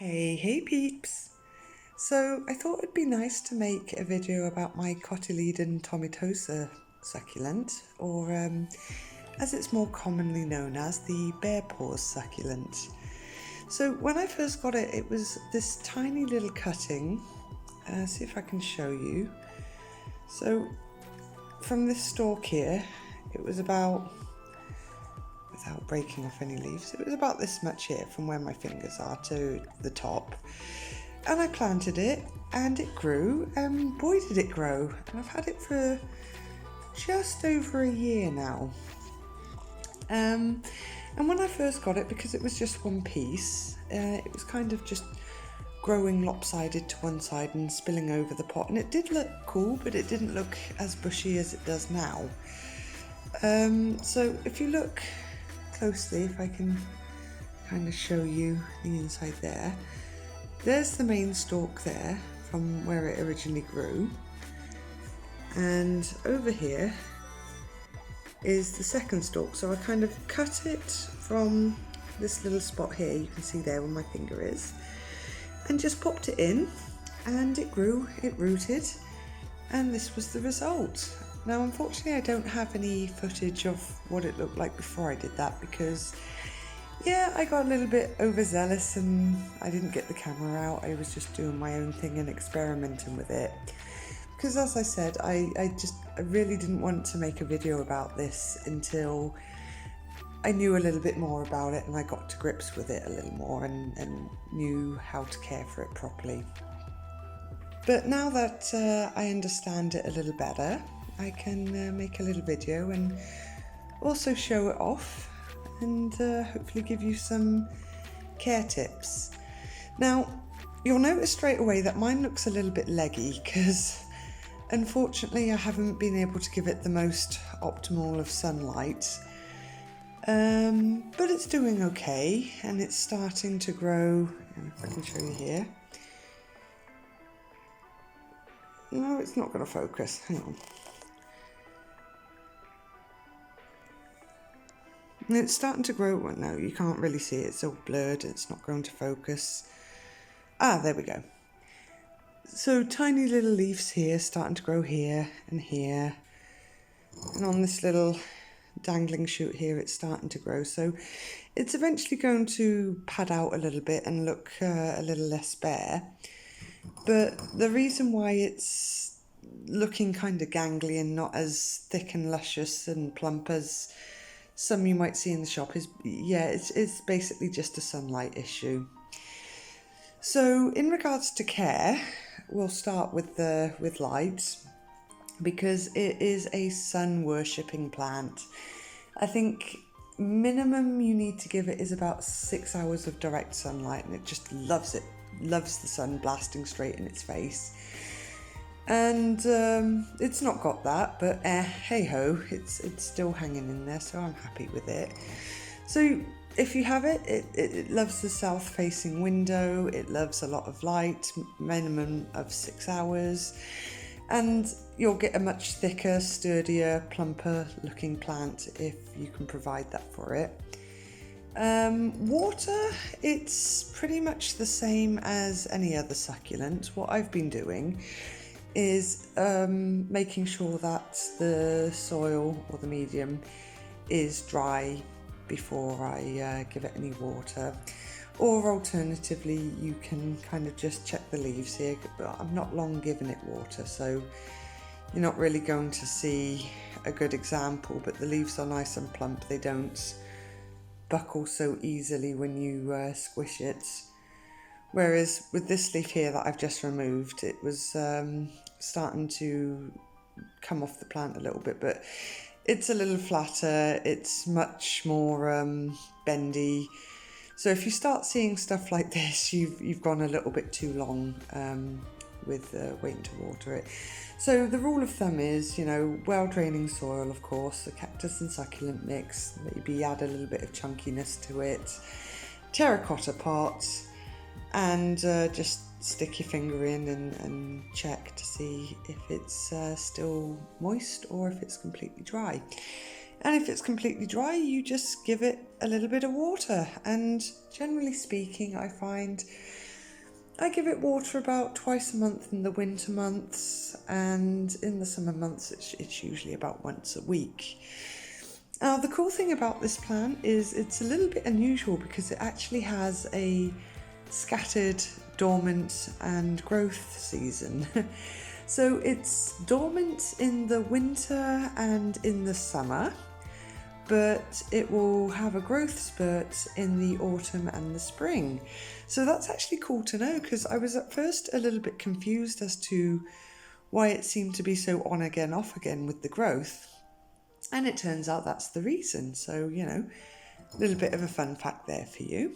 Hey peeps! So I thought it'd be nice to make a video about my cotyledon tomantosa succulent, or as it's more commonly known as, the bear paws succulent. So when I first got it, it was this tiny little cutting. See if I can show you. So from this stalk here, it was about, without breaking off any leaves, it was about this much here from where my fingers are to the top. And I planted it and it grew, and boy did it grow. And I've had it for just over a year now. And when I first got it, because it was just one piece, it was kind of just growing lopsided to one side and spilling over the pot. And it did look cool, but it didn't look as bushy as it does now. So if you look closely, if I can kind of show you the inside there, there's the main stalk there from where it originally grew, and over here is the second stalk. So I kind of cut it from this little spot here, you can see there where my finger is, and just popped it in, and it grew, it rooted, and this was the result. Now unfortunately I don't have any footage of what it looked like before I did that, because yeah, I got a little bit overzealous and I didn't get the camera out. I was just doing my own thing and experimenting with it. Because as I said, I really didn't want to make a video about this until I knew a little bit more about it and I got to grips with it a little more and knew how to care for it properly. But now that I understand it a little better, I can make a little video and also show it off, and hopefully give you some care tips. Now, you'll notice straight away that mine looks a little bit leggy, because unfortunately I haven't been able to give it the most optimal of sunlight. But it's doing okay, and it's starting to grow. If I can show you here. No, it's not going to focus. Hang on. And it's starting to grow. Well, no, you can't really see it. It's all blurred. It's not going to focus. Ah, there we go. So tiny little leaves here, starting to grow here and here. And on this little dangling shoot here, it's starting to grow. So it's eventually going to pad out a little bit and look a little less bare. But the reason why it's looking kind of gangly and not as thick and luscious and plump as some you might see in the shop is, yeah, it's basically just a sunlight issue. So in regards to care, we'll start with light, because it is a sun worshipping plant. I think minimum you need to give it is about 6 hours of direct sunlight, and it just loves it, loves the sun blasting straight in its face. And it's not got that, but hey ho, it's still hanging in there, so I'm happy with it. So if you have it, it loves the south facing window, it loves a lot of light, minimum of 6 hours, and you'll get a much thicker, sturdier, plumper looking plant if you can provide that for it. Water, it's pretty much the same as any other succulent. What I've been doing is making sure that the soil or the medium is dry before I give it any water. Or alternatively, you can kind of just check the leaves here, but I'm not long giving it water, so you're not really going to see a good example, but the leaves are nice and plump. They don't buckle so easily when you squish it. Whereas with this leaf here that I've just removed, it was starting to come off the plant a little bit, but it's a little flatter, it's much more bendy. So if you start seeing stuff like this, you've gone a little bit too long with waiting to water it. So the rule of thumb is, you know, well draining soil, of course, a cactus and succulent mix, maybe add a little bit of chunkiness to it, terracotta pots, and just stick your finger in and check to see if it's still moist or if it's completely dry. And if it's completely dry, you just give it a little bit of water. And generally speaking, I find I give it water about twice a month in the winter months, and in the summer months it's usually about once a week. Now, the cool thing about this plant is it's a little bit unusual because it actually has a scattered, dormant and growth season. So it's dormant in the winter and in the summer, but it will have a growth spurt in the autumn and the spring. So that's actually cool to know, because I was at first a little bit confused as to why it seemed to be so on again, off again with the growth. And it turns out that's the reason. So, you know, a little bit of a fun fact there for you.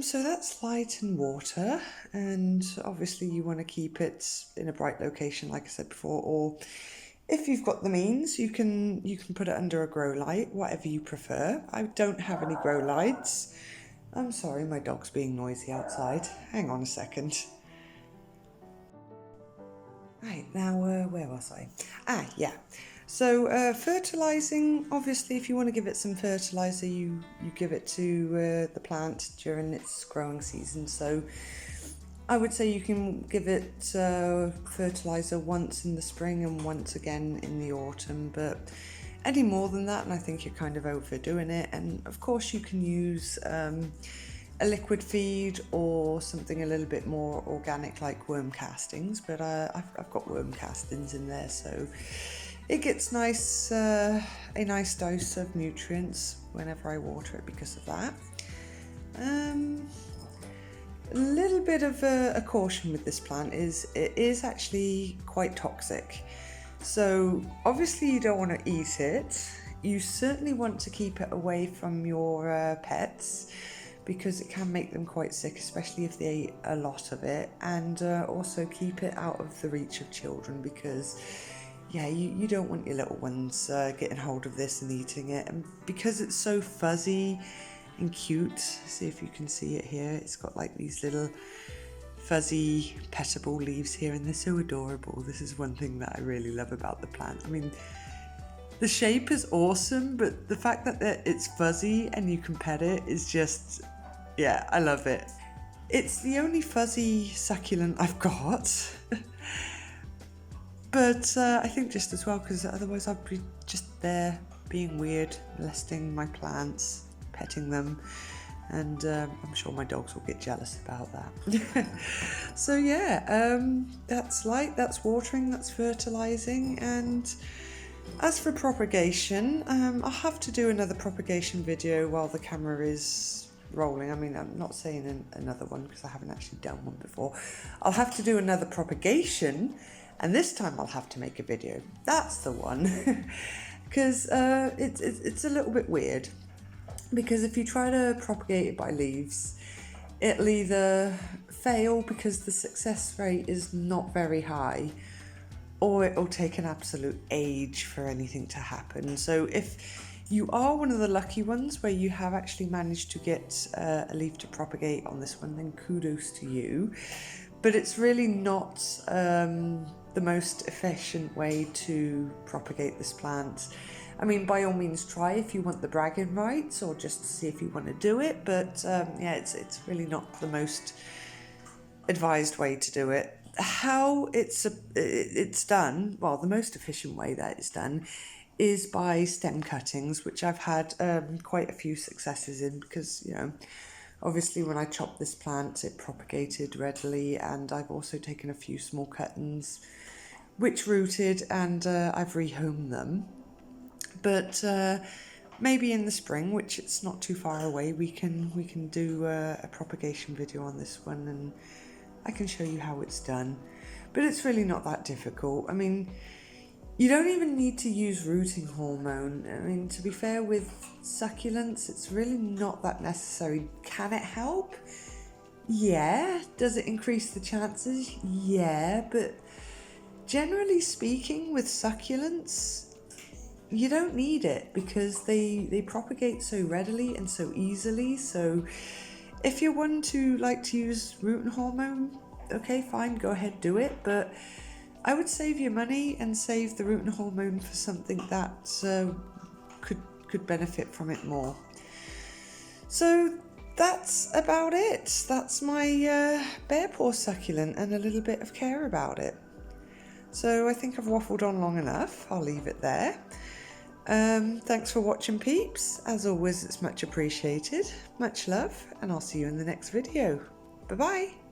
So that's light and water, and obviously you want to keep it in a bright location, like I said before, or if you've got the means, you can put it under a grow light, whatever you prefer. I don't have any grow lights. I'm sorry, my dog's being noisy outside. Hang on a second. Right, now where was I? Yeah. So fertilizing, obviously if you want to give it some fertilizer, you give it to the plant during its growing season. So I would say you can give it fertilizer once in the spring and once again in the autumn, but any more than that and I think you're kind of overdoing it. And of course you can use a liquid feed or something a little bit more organic like worm castings, but I've got worm castings in there, so it gets a nice dose of nutrients whenever I water it because of that. A little bit of a caution with this plant is it is actually quite toxic. So obviously you don't want to eat it. You certainly want to keep it away from your pets, because it can make them quite sick, especially if they eat a lot of it, and also keep it out of the reach of children, because yeah, you don't want your little ones getting hold of this and eating it. And because it's so fuzzy and cute, see if you can see it here, it's got like these little fuzzy petable leaves here and they're so adorable. This is one thing that I really love about the plant. I mean, the shape is awesome, but the fact that it's fuzzy and you can pet it is just, yeah, I love it. It's the only fuzzy succulent I've got. But I think just as well, because otherwise I'd be just there being weird, molesting my plants, petting them, and I'm sure my dogs will get jealous about that. So yeah, that's light, that's watering, that's fertilizing. And as for propagation, I'll have to do another propagation video while the camera is rolling. I mean, I'm not saying another one because I haven't actually done one before. I'll have to do another propagation, and this time I'll have to make a video. That's the one. Because it's a little bit weird. Because if you try to propagate it by leaves, it'll either fail because the success rate is not very high, or it'll take an absolute age for anything to happen. So if you are one of the lucky ones where you have actually managed to get a leaf to propagate on this one, then kudos to you. But it's really not the most efficient way to propagate this plant. I mean, by all means try if you want the bragging rights, or just to see if you want to do it, but yeah, it's really not the most advised way to do it. How it's done, well, the most efficient way that it's done is by stem cuttings, which I've had quite a few successes in, because, you know, obviously when I chopped this plant it propagated readily, and I've also taken a few small cuttings which rooted, and I've rehomed them. But maybe in the spring, which it's not too far away, we can do a propagation video on this one, and I can show you how it's done. But it's really not that difficult. I mean, you don't even need to use rooting hormone. I mean, to be fair, with succulents, it's really not that necessary. Can it help? Yeah. Does it increase the chances? Yeah. But generally speaking, with succulents, you don't need it, because they propagate so readily and so easily. So if you're one to like to use rooting hormone, okay, fine, go ahead, do it. But I would save your money and save the rooting hormone for something that could benefit from it more. So that's about it. That's my bear paw succulent and a little bit of care about it. So I think I've waffled on long enough. I'll leave it there. Thanks for watching, peeps. As always, it's much appreciated. Much love, and I'll see you in the next video. Bye-bye.